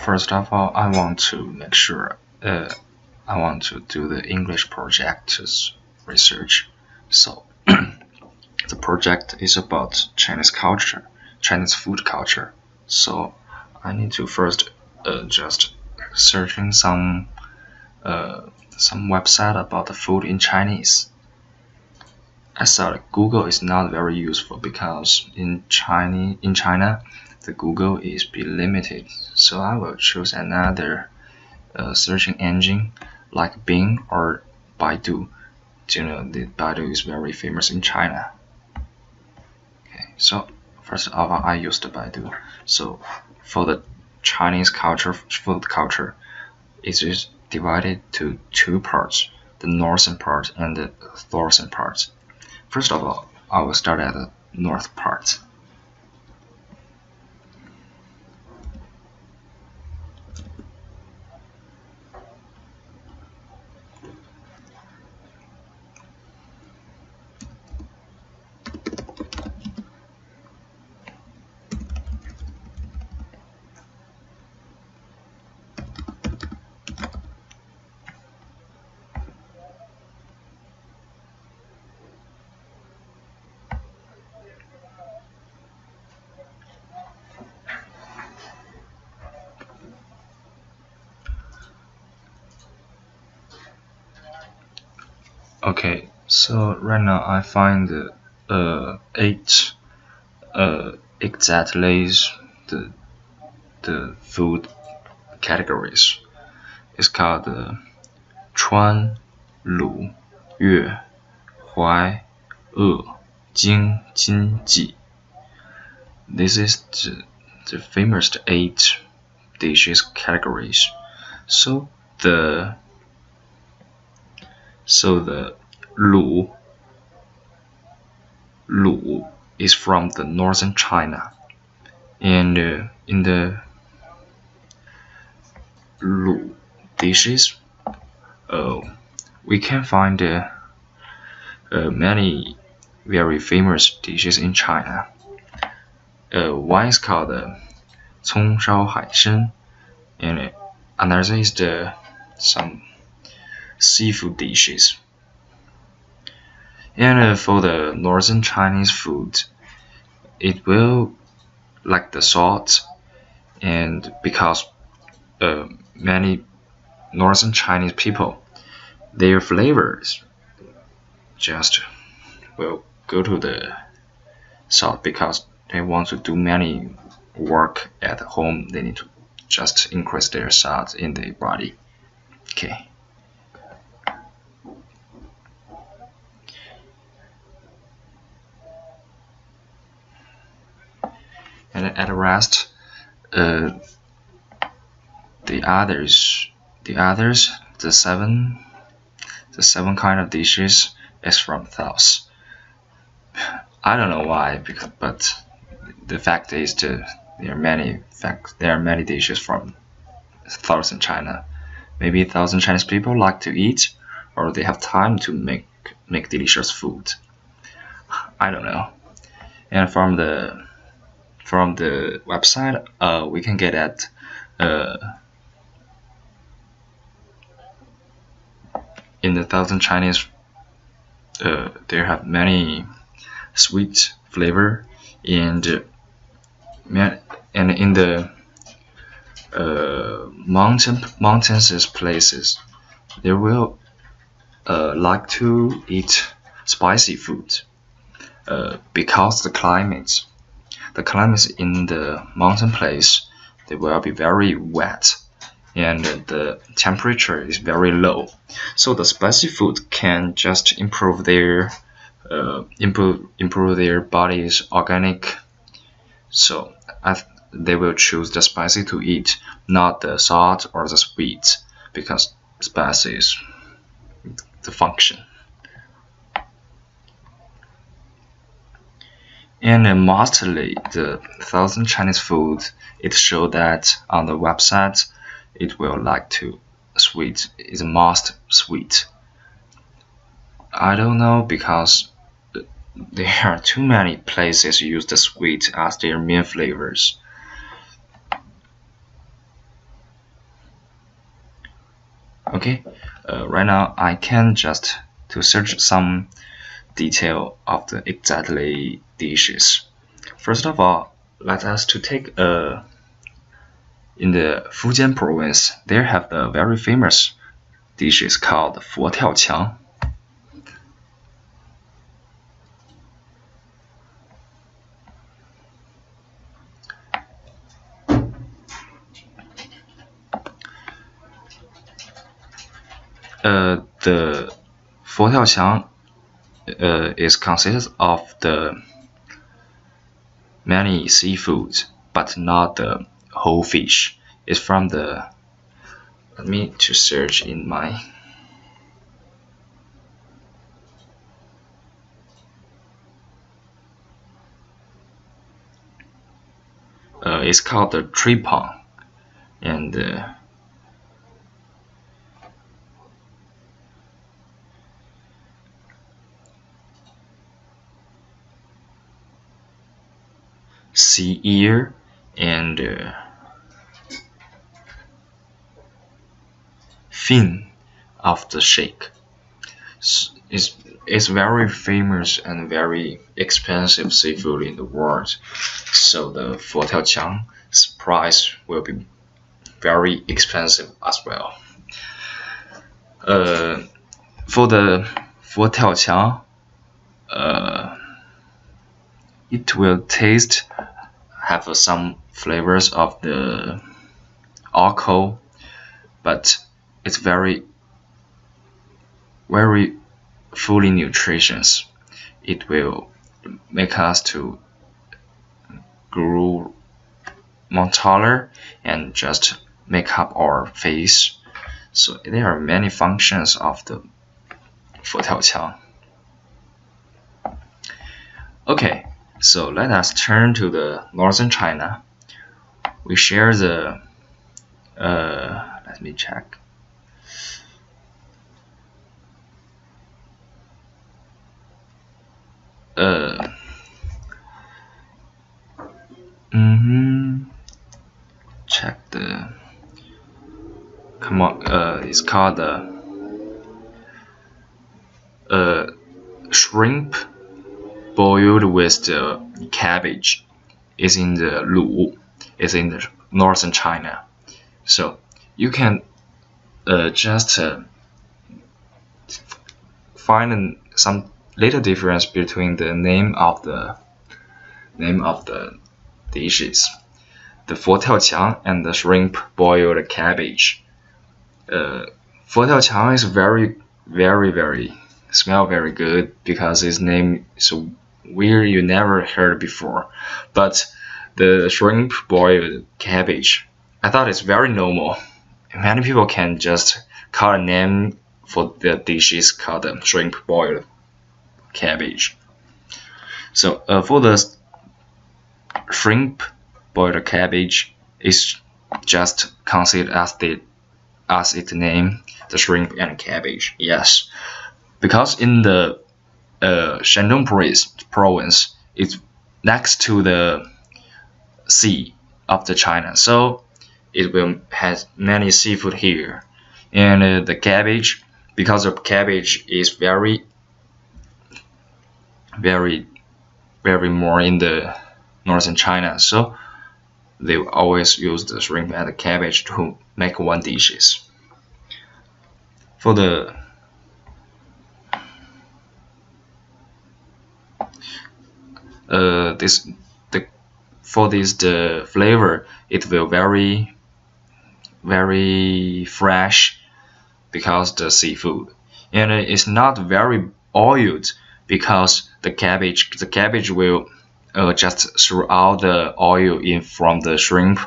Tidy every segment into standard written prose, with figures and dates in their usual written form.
first of all, I want to make sure I want to do the English project research. So the project is about Chinese culture, Chinese food culture. So I need to first just searching some website about the food in Chinese. I saw that Google is not very useful because in China the Google is be limited. So I will choose another searching engine like Bing or Baidu. You know, the Baidu is very famous in China. Okay, so first of all, I used Baidu. So for the Chinese culture, food culture, it is divided to two parts: the northern part and the southern part. First of all, I will start at the north part. Okay, so right now I find eight exactly the food categories. It's called 川、鲁、粤、淮、鄂、京、津、冀. This is the famous 8 dishes categories. So the 鲁 is from the northern China, and in the 鲁 dishes, we can find many very famous dishes in China. One is called 葱烧海参, and another is some seafood dishes. And for the northern Chinese food, it will like the salt, and because many northern Chinese people, their flavors just will go to the salt because they want to do many work at home. They need to just increase their salt in their body. Okay. And at the rest, the seven kind of dishes is from south. I don't know why, but the fact is there are many dishes from southern China. Maybe southern Chinese people like to eat, or they have time to make delicious food. I don't know. And from the website, we can get at in the southern Chinese, they have many sweet flavor, and in the mountainous places, they will like to eat spicy food because the climate in the mountain place, they will be very wet, and the temperature is very low. So the spicy food can just improve their body's organic. So they will choose the spicy to eat, not the salt or the sweet, because spicy is the function. And mostly the southern Chinese food, it shows that on the website it will like to sweet is most sweet. I don't know, because there are too many places use the sweet as their main flavors. Okay, right now I can just to search some detail of the exactly dishes. First of all, let us to take in the Fujian province, they have the very famous dishes called 佛跳墙. The 佛跳墙 is consists of the many seafoods, but not the whole fish. It's from the, let me to search in my, it's called the tripang, and sea ear and fin of the shake. It's very famous and very expensive seafood in the world, so the 佛跳墙's price will be very expensive as well. For the 佛跳墙, it will have some flavors of the alcohol, but it's very fully nutritious. It will make us to grow more taller and just make up our face. So there are many functions of the 佛跳墙. Okay, so let us turn to the northern China. We share the let me check. Check the, come on, it's called the shrimp boiled with the cabbage. Is in the Lu, is in the northern China. So you can just find some little difference between the name of the dishes. The 佛跳墙 and the shrimp boiled cabbage. 佛跳墙 is very smell very good because its name is weird, you never heard before. But the shrimp boiled cabbage, I thought it's very normal. Many people can just call a name for the dishes called the shrimp boiled cabbage. So for the shrimp boiled cabbage, is just considered as its name, the shrimp and cabbage. Yes, because in the Shandong province, it's next to the sea of the China, so it will has many seafood here, and the cabbage, because of cabbage is very more in the northern China, so they always use the shrimp and the cabbage to make one dishes. For the the flavor, it will very fresh because the seafood, and it's not very oiled because the cabbage will just throw out the oil in from the shrimp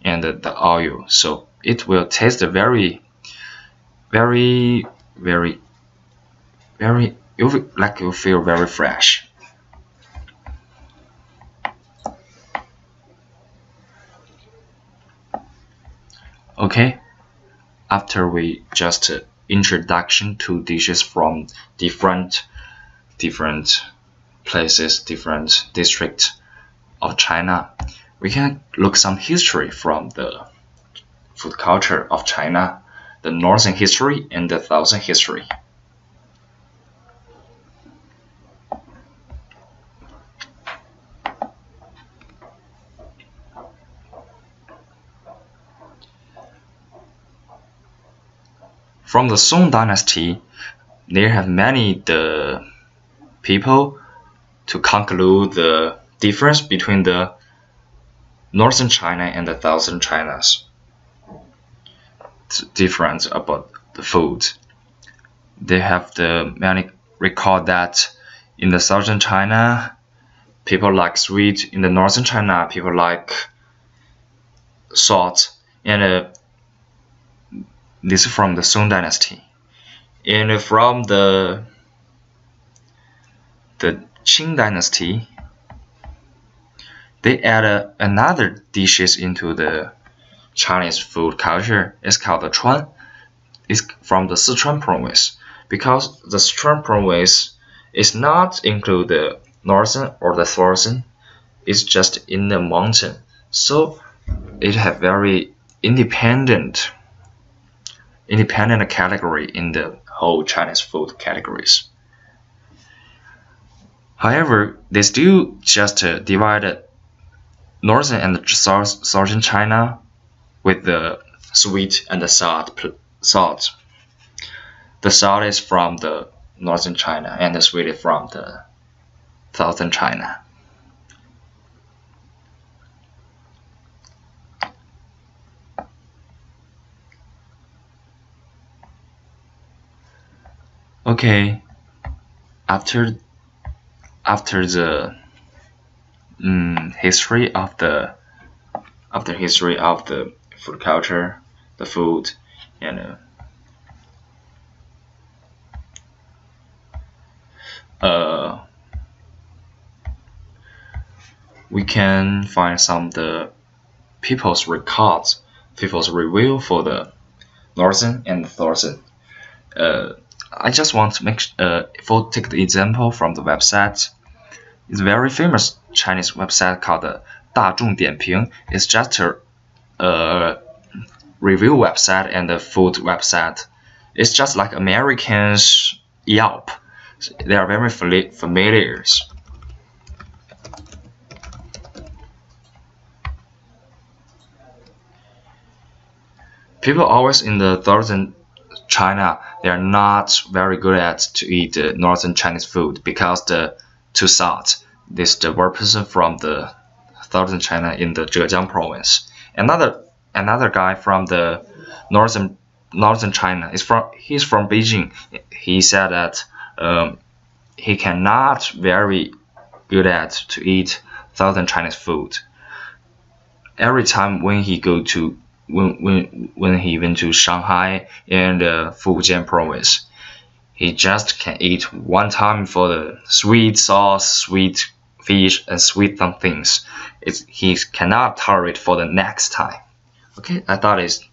and the oil, so it will taste very you feel very fresh. Okay, after we just introduction to dishes from different places, different districts of China, we can look some history from the food culture of China. the northern history and the southern history. From the Song dynasty, there have many the people to conclude the difference between the northern China and the southern China's difference about the food. They have the many record that in the southern China, people like sweet. In the northern China, people like salt. And this is from the Song dynasty. And from the Qing dynasty, they add another dishes into the Chinese food culture. It's called the Chuan. It's from the Sichuan province, because the Sichuan province is not include the northern or the southern. It's just in the mountain, so it have very independent category in the whole Chinese food categories. However, they still just divide northern and southern China with the sweet and the salt. The salt is from the northern China and the sweet is from the southern China. Okay, after the history of the food culture, the food, and we can find some the people's records, people's review for the northern and the southern. I just want to take the example from the website. It's a very famous Chinese website called the 大众点评. It's just a review website and a food website. It's just like Americans' Yelp. They are very familiar. People always in the southern China, they are not very good at to eat the northern Chinese food because too salt. This the one person from the southern China in the Zhejiang province. Another guy from the northern China he's from Beijing. He said that he cannot very good at to eat southern Chinese food. Every time when he go to when he went to Shanghai and Fujian province, he just can eat one time for the sweet sauce, sweet fish, and sweet some things. He cannot tolerate for the next time. Okay, I thought this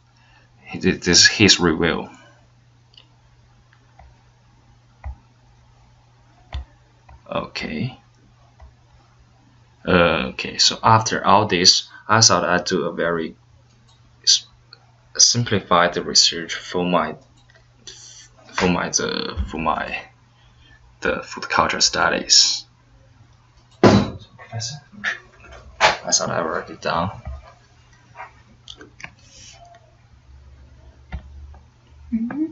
is his review. Okay. Okay, so after all this, I thought I'd do a very simplified research for the food culture studies. I thought I wrote it down. Mm-hmm.